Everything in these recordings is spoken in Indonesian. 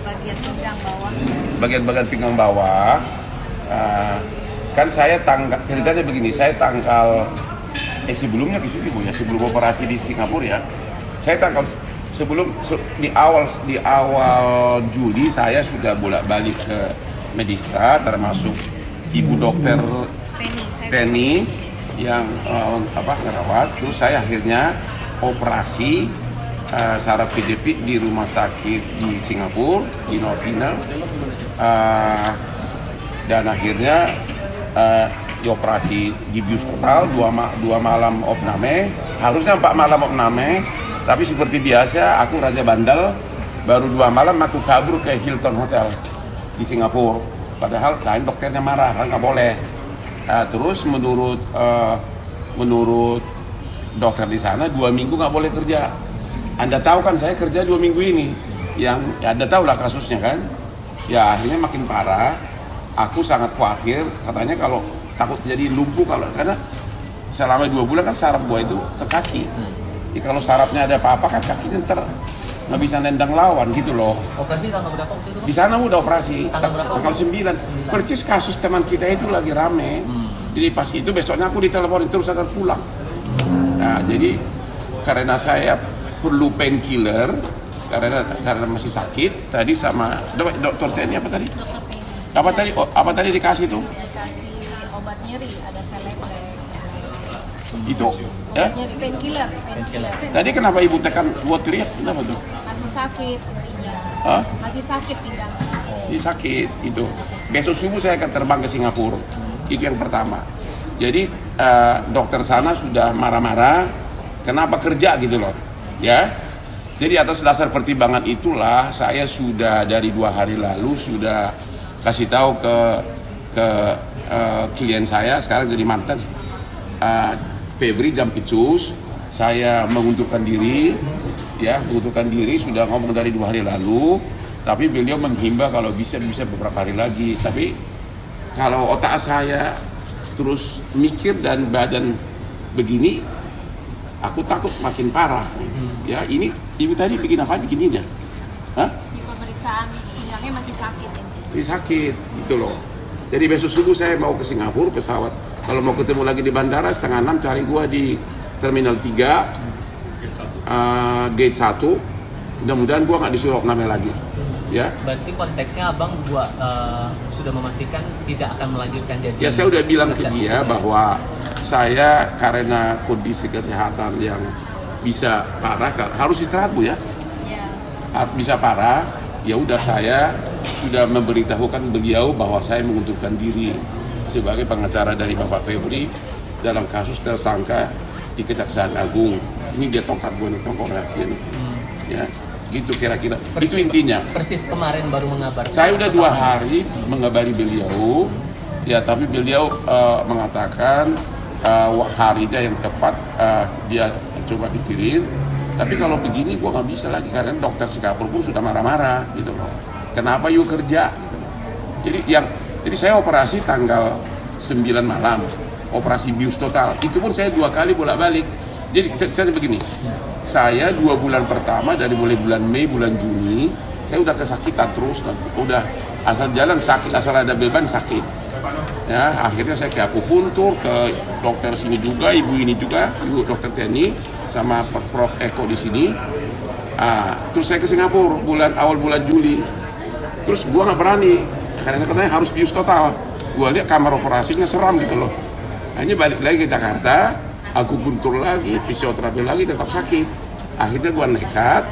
bagian pinggang bawah. Bagian-bagian pinggang bawah. Kan saya ceritanya begini, saya sebelumnya ke sini Bu ya, sebelum operasi di Singapura ya. Saya di awal Juli saya sudah bolak-balik ke Medistra, termasuk Ibu Dokter Teni yang ngerawat. Terus saya akhirnya operasi saraf kejepit di rumah sakit di Singapura, di Novena, dan akhirnya dioperasi di bius total 2 malam opname, harusnya 4 malam opname, tapi seperti biasa aku raja bandel, baru 2 malam aku kabur ke Hilton Hotel di Singapura, padahal lain dokternya marah, kan nggak boleh. Terus menurut dokter di sana 2 minggu nggak boleh kerja. Anda tahu kan saya kerja 2 minggu ini, yang ya Anda tahu lah kasusnya kan. Ya akhirnya makin parah. Aku sangat khawatir, katanya kalau takut jadi lumpuh karena selama 2 bulan kan saraf gua itu ke kaki. Jadi kalau sarafnya ada apa-apa kan kakinya nggak bisa nendang lawan gitu loh. Operasi tanggal berapa waktu itu? Di sana udah operasi tanggal 9. 9. Persis kasus teman kita itu lagi rame. Jadi pas itu besoknya aku diteleponin terus akan pulang. Nah jadi karena saya perlu painkiller karena masih sakit tadi sama dokter TNI apa tadi? Apa tadi dikasih tuh? Dikasih obat nyeri, ada Celebrex. Itu ya? Nyeri painkiller. Tadi kenapa ibu tekan buat lihat kenapa tuh? Masih sakit intinya. Hah? Masih sakit pinggangnya. Ini sakit itu. Besok subuh saya akan terbang ke Singapura. Itu yang pertama. Jadi dokter sana sudah marah-marah. Kenapa kerja gitu loh? Ya. Jadi atas dasar pertimbangan itulah saya sudah dari 2 hari lalu sudah kasih tahu ke klien saya sekarang jadi mantan Febri Jampitsus, saya mengundurkan diri sudah ngomong dari 2 hari lalu, tapi beliau menghimbau kalau bisa beberapa hari lagi. Tapi kalau otak saya terus mikir dan badan begini, aku takut makin parah. Ya ini ibu tadi bikin apa? Bikin ini Hah? Di pemeriksaan pinggangnya masih sakit. Ini sakit gitu loh. Jadi besok subuh saya mau ke Singapura pesawat. Kalau mau ketemu lagi di bandara 5:30 cari gua di Terminal 3 Gate 1. Mudah-mudahan gua nggak disuruh opname lagi. Ya. Berarti konteksnya abang sudah memastikan tidak akan melanjutkan jadi. Ya saya udah bilang ke dia bahwa saya karena kondisi kesehatan yang bisa parah harus istirahat Bu ya. Bisa parah. Ya udah saya sudah memberitahukan beliau bahwa saya mengundurkan diri sebagai pengacara dari Bapak Febri dalam kasus tersangka di Kejaksaan Agung. Ini dia tongkat gue nih, tongkat rahasia nih. Ya, gitu kira-kira. Itu intinya. Persis kemarin baru mengabarkan. Saya udah 2 hari mengabari beliau, ya tapi beliau mengatakan harinya yang tepat dia coba pikirin. Tapi kalau begini gue nggak bisa lagi karena dokter Singapura pun sudah marah-marah gitu loh. Kenapa you kerja? Gitu. Jadi saya operasi tanggal 9 malam, operasi bius total. Itu pun saya 2 kali bolak-balik. Jadi saya begini, saya 2 bulan pertama dari mulai bulan Mei, bulan Juni, saya udah kesakitan terus, udah asal jalan sakit, asal ada beban sakit. Ya, akhirnya saya ke akupuntur, ke dokter sini juga, ibu ini juga, ibu dokter Teni, sama Prof Eko di sini. Terus saya ke Singapura awal bulan Juli. Terus gua nggak berani, karena katanya harus bius total. Gua lihat kamar operasinya seram gitu loh. Hanya balik lagi ke Jakarta, akupuntur lagi, fisioterapi lagi, tetap sakit. Akhirnya gua nekat,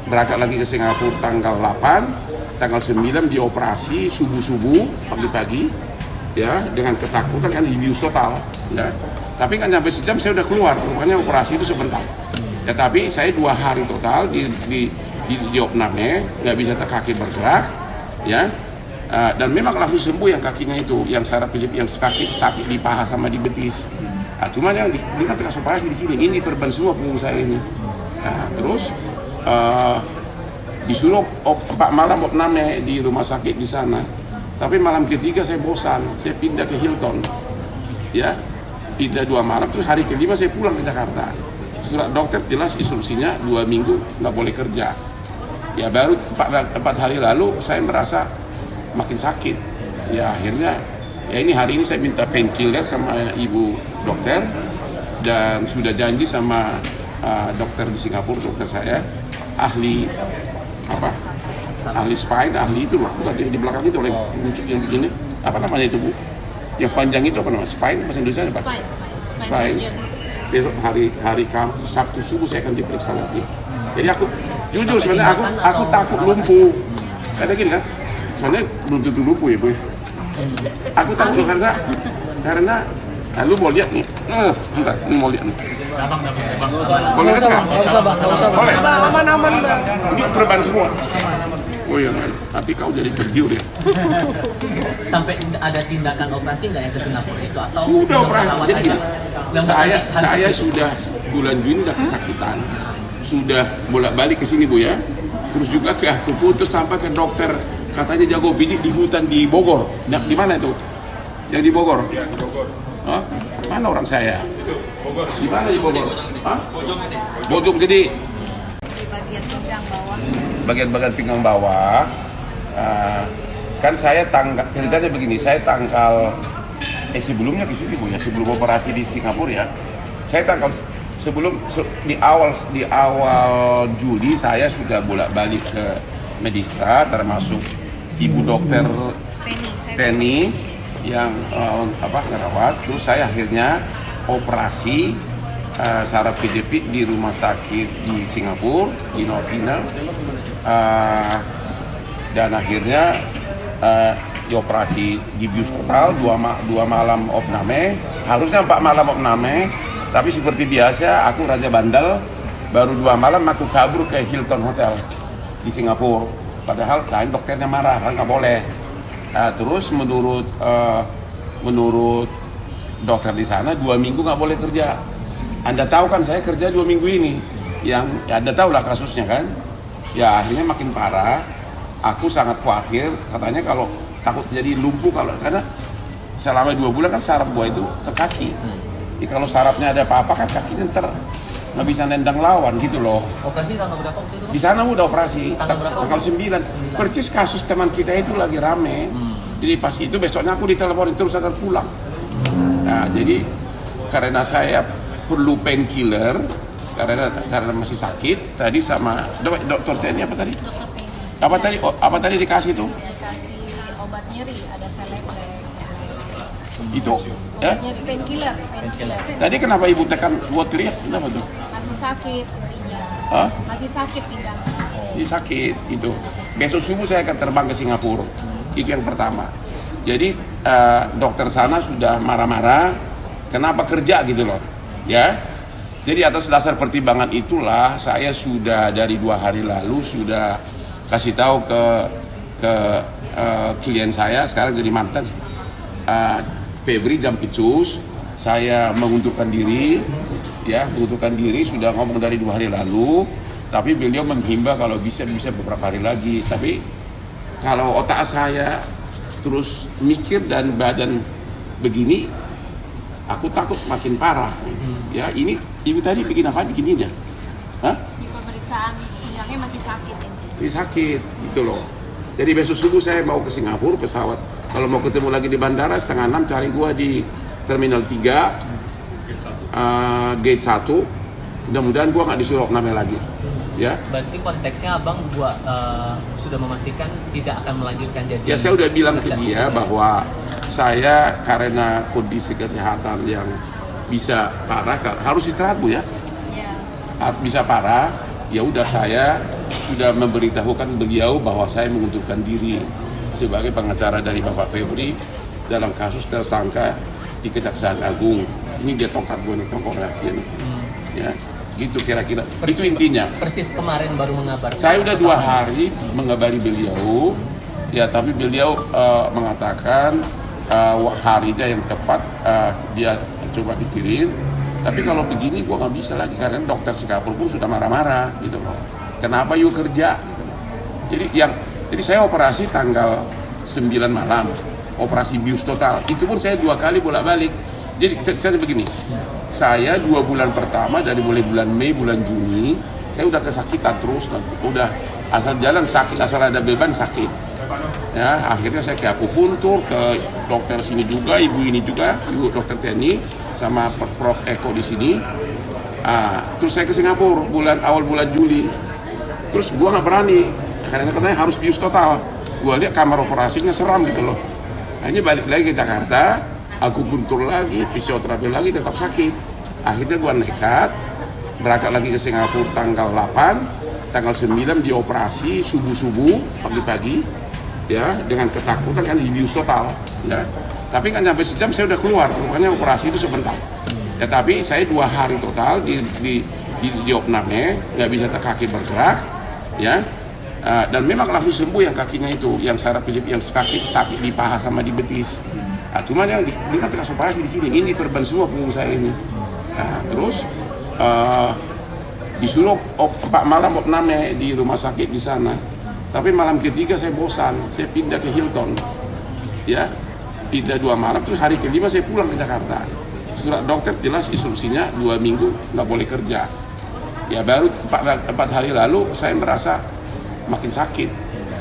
berangkat lagi ke Singapura tanggal 8, tanggal 9 dioperasi subuh-subuh, pagi-pagi, ya dengan ketakutan kan bius total. Ya. Tapi kan sampai sejam saya udah keluar, rupanya operasi itu sebentar. Ya tapi saya 2 hari total di opname, nggak bisa kaki bergerak, ya. Dan memang langsung sembuh yang kakinya itu, yang saraf yang sakit di paha sama di betis. Cuman yang ini kan bekas operasi di sini, ini perban semua punggung saya ini. Terus disuruh 4 malam opname di rumah sakit di sana. Tapi malam ketiga saya bosan, saya pindah ke Hilton, ya. Pindah 2 malam, terus hari kelima saya pulang ke Jakarta. Surat dokter jelas instruksinya 2 minggu nggak boleh kerja. Ya baru 4 hari lalu saya merasa makin sakit. Ya akhirnya ya ini hari ini saya minta painkiller sama ibu dokter dan sudah janji sama dokter di Singapura, dokter saya ahli apa? Ahli spine, ahli itu loh, bukan di belakang itu oleh busuk yang begini. Apa namanya itu Bu? Yang panjang itu apa namanya? Spine bahasa Indonesia apa? Spine. Besok hari Sabtu subuh saya akan diperiksa lagi. Jadi aku jujur sebenarnya aku takut lumpuh. Karena gini kan, sebenarnya belum tentu lumpuh ya Bu. Aku takut karena lu mau lihat nih. Bentar, ini mau lihat nih. Boleh kan? Nggak usah bang. Boleh. Aman bang. Ini perban semua. Oh iya, nanti kau jadi tergiur ya. Sampai ada tindakan operasi nggak yang ke Singapura itu atau Sudah operasi. perawat Jadi aja? Yang saya harus itu. sudah bulan Juni udah kesakitan, sudah bolak-balik ke sini Bu ya. Terus juga aku putus sampai ke dokter katanya jago pijit di hutan di Bogor. Nah, di mana itu? Yang di Bogor? Ya, di Bogor. Hah? Mana orang saya? Itu Bogor. Di mana di Bogor? Hah? Bojong Gede. Di bagian pinggang bawah. Bagian-bagian pinggang bawah. Kan saya ceritanya begini, saya sebelumnya di sini Bu ya, sebelum operasi di Singapura ya. Saya di awal Juli saya sudah bolak-balik ke Medistra termasuk ibu dokter Teni yang ngerawat. Terus saya akhirnya operasi saraf kejepit di rumah sakit di Singapura di Novena dan akhirnya dioperasi di bius total 2 malam opname, harusnya 4 malam opname, tapi seperti biasa aku raja bandel, baru 2 malam aku kabur ke Hilton Hotel di Singapura, padahal lain dokternya marah kan nggak boleh. Terus menurut dokter di sana 2 minggu nggak boleh kerja. Anda tahu kan saya kerja 2 minggu ini, yang ya Anda tahu lah kasusnya kan. Ya akhirnya makin parah. Aku sangat khawatir, katanya kalau takut jadi lumpuh karena selama 2 bulan kan saraf gua itu ke kaki. Jadi kalau sarafnya ada apa-apa kan kakinya nggak bisa nendang lawan gitu loh. Operasi tanggal berapa waktu itu? Di sana udah operasi Tanggal berapa? tanggal 9. Persis kasus teman kita itu lagi rame. Jadi pas itu besoknya aku diteleponin terus akan pulang. Nah jadi karena saya perlu painkiller karena masih sakit tadi sama dokter Teni apa tadi? Dokter Penny. Apa tadi dikasih tuh? Dikasih obat nyeri, ada Celebrex. Itu ya. Nyeri painkiller. Tadi kenapa ibu tekan buat teriak? Kenapa tuh? Masih sakit intinya. Hah? Masih sakit pinggangnya. Ini sakit itu. Besok subuh saya akan terbang ke Singapura. Itu yang pertama. Jadi dokter sana sudah marah-marah. Kenapa kerja gitu loh? Ya. Jadi atas dasar pertimbangan itulah saya sudah dari 2 hari lalu sudah kasih tahu ke klien saya sekarang jadi mantan Febri Jampitsus, saya mengundurkan diri sudah ngomong dari 2 hari lalu, tapi beliau menghimbau kalau bisa beberapa hari lagi. Tapi kalau otak saya terus mikir dan badan begini, aku takut makin parah. Ya ini ibu tadi bikin apa? Begini aja. Hah? Di pemeriksaan pinggangnya masih sakit intinya. Ini sakit gitu loh. Jadi besok subuh saya mau ke Singapura pesawat. Kalau mau ketemu lagi di bandara 5:30 cari gua di Terminal 3 Gate 1. Mudah-mudahan gua nggak disuruh opname lagi. Ya. Berarti konteksnya abang sudah memastikan tidak akan melanjutkan jadi. Ya saya udah bilang ke dia bahwa saya karena kondisi kesehatan yang bisa parah harus istirahat Bu ya. Ya. Bisa parah, ya udah saya sudah memberitahukan beliau bahwa saya mengundurkan diri sebagai pengacara dari Bapak Febri dalam kasus tersangka di Kejaksaan Agung. Ini dia tongkat gue nih, tongkat rahasia nih. Ya, gitu kira-kira. Itu intinya. Persis kemarin baru mengabarkan. Saya udah 2 hari mengabari beliau, ya tapi beliau mengatakan harinya yang tepat dia coba pikirin. Tapi kalau begini gue nggak bisa lagi karena dokter Singapura pun sudah marah-marah gitu loh. Kenapa you kerja? Gitu. Jadi saya operasi tanggal 9 malam, operasi bius total. Itu pun saya 2 kali bolak-balik. Jadi saya begini, saya 2 bulan pertama dari mulai bulan Mei, bulan Juni, saya udah kesakitan terus, udah asal jalan sakit, asal ada beban sakit. Ya, akhirnya saya ke akupuntur, ke dokter sini juga, ibu ini juga, ibu dokter Teni sama Prof Eko di sini. Terus saya ke Singapura awal bulan Juli. Terus gua nggak berani, karena katanya harus bius total. Gua lihat kamar operasinya seram gitu loh. Akhirnya balik lagi ke Jakarta, akupuntur lagi, fisioterapi lagi, tetap sakit. Akhirnya gua nekat, berangkat lagi ke Singapura tanggal 8, tanggal 9 dioperasi subuh-subuh pagi-pagi. Ya, dengan ketakutan kan dibius total, ya. Tapi kan sampai sejam saya udah keluar, rupanya operasi itu sebentar. Ya, tapi saya 2 hari total di opname, nggak bisa kaki bergerak, ya. Dan memang langsung sembuh yang kakinya itu, yang saraf yang sakit di paha sama di betis. Cuman yang di kan bekas operasi di sini, ini perban semua punggung saya ini. Terus disuruh 4 malam opname di rumah sakit di sana. Tapi malam ketiga saya bosan, saya pindah ke Hilton, ya, pindah 2 malam, terus hari kelima saya pulang ke Jakarta. Surat dokter jelas instruksinya 2 minggu nggak boleh kerja. Ya baru 4 hari lalu saya merasa makin sakit.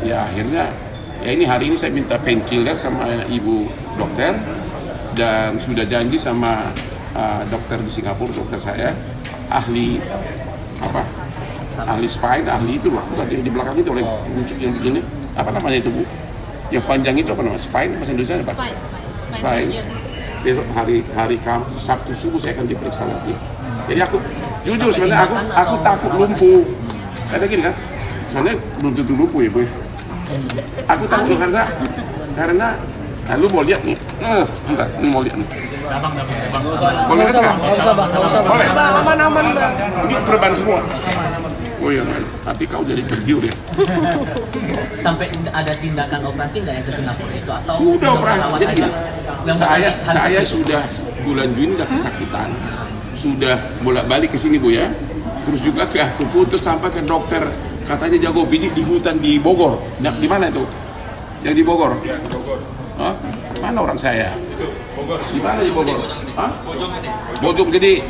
Ya akhirnya, ya ini hari ini saya minta painkiller sama ibu dokter dan sudah janji sama dokter di Singapura, dokter saya ahli ahli spine, ahli itu loh, bukan yang di belakang itu oleh busuk yang begini, apa namanya itu Bu? Yang panjang itu apa namanya? Spine, bahasa Indonesia apa? Spine. Besok hari Sabtu subuh saya akan diperiksa lagi. Jadi aku jujur sebenarnya aku takut lumpuh. Ada gini kan? Sebenarnya belum tentu lumpuh ya Bu. Aku takut karena lu mau lihat nih. Bentar, ini mau lihat nih. Boleh kan? Nggak usah bang. Boleh. Aman bang. Ini perban semua. Oh iya, tapi kau jadi tergiur ya. Sampai ada tindakan operasi nggak yang ke Singapura itu atau Sudah operasi. perawat Jadi aja? saya sudah bulan Juni udah kesakitan. Sudah bolak-balik ke sini Bu ya. Terus juga ke akupuntur sampai ke dokter katanya jago pijit di hutan di Bogor. Di mana itu? Yang di Bogor. Hah? Mana orang saya? Di mana di Bogor? Hah? Bojong Gede.